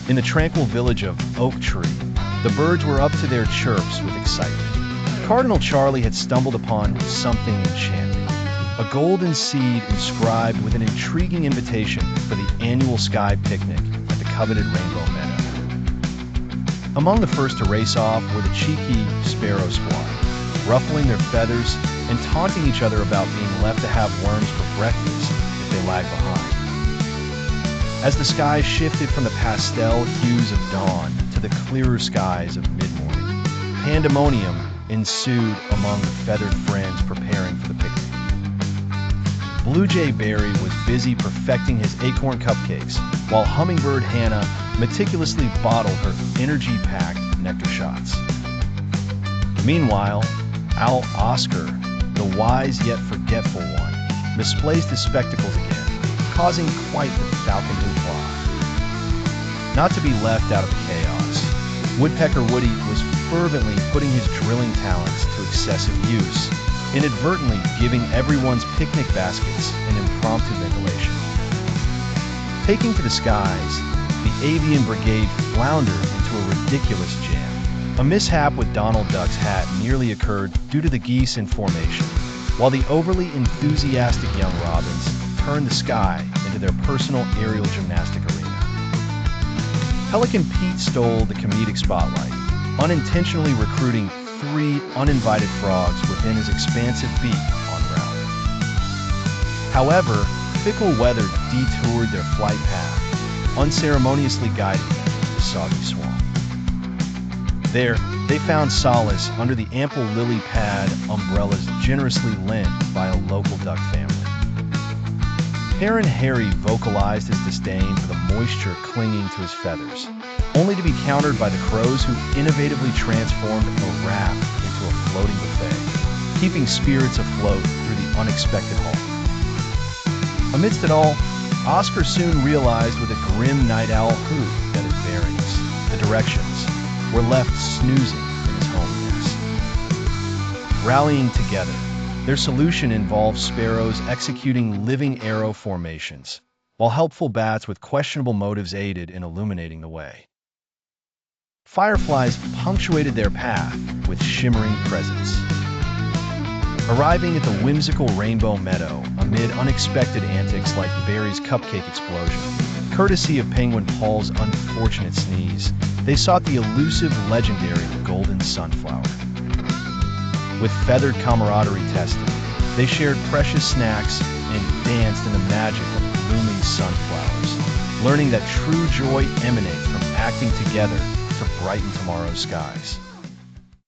In the tranquil village of Oak Tree, the birds were up to their chirps with excitement. Cardinal Charlie had stumbled upon something enchanting, a golden seed inscribed with an intriguing invitation for the annual sky picnic at the coveted Rainbow Meadow. Among the first to race off were the cheeky sparrow squad, ruffling their feathers and taunting each other about being left to have worms for breakfast if they lag behind. As the skies shifted from the pastel hues of dawn to the clearer skies of mid-morning, pandemonium ensued among the feathered friends preparing for the picnic. Blue Jay Berry was busy perfecting his acorn cupcakes, while Hummingbird Hannah meticulously bottled her energy-packed nectar shots. Meanwhile, Owl Oscar, the wise yet forgetful one, misplaced his spectacles again, causing quite the falcon hoopla. Not to be left out of the chaos, Woodpecker Woody was fervently putting his drilling talents to excessive use, inadvertently giving everyone's picnic baskets an impromptu ventilation. Taking to the skies, the avian brigade floundered into a ridiculous jam. A mishap with Donald Duck's hat nearly occurred due to the geese in formation, while the overly enthusiastic young robins turned the sky into their personal aerial gymnastic arena. Pelican Pete stole the comedic spotlight, unintentionally recruiting 3 uninvited frogs within his expansive beak en route. However, fickle weather detoured their flight path, unceremoniously guiding them to the Soggy Swamp. There, they found solace under the ample lily pad umbrellas generously lent by a local duck family. Heron Harry vocalized his disdain for the moisture clinging to his feathers, only to be countered by the crows who innovatively transformed a raft into a floating buffet, keeping spirits afloat through the unexpected haul. Amidst it all, Oscar soon realized with a grim night owl hoot that his bearings, the directions, were left snoozing in his home nest. Rallying together, their solution involved sparrows executing living arrow formations, while helpful bats with questionable motives aided in illuminating the way. Fireflies punctuated their path with shimmering presents. Arriving at the whimsical Rainbow Meadow amid unexpected antics like Barry's cupcake explosion, courtesy of Penguin Paul's unfortunate sneeze, they sought the elusive legendary golden sunflower. With feathered camaraderie tested, they shared precious snacks and danced in the magic of blooming sunflowers, learning that true joy emanates from acting together to brighten tomorrow's skies.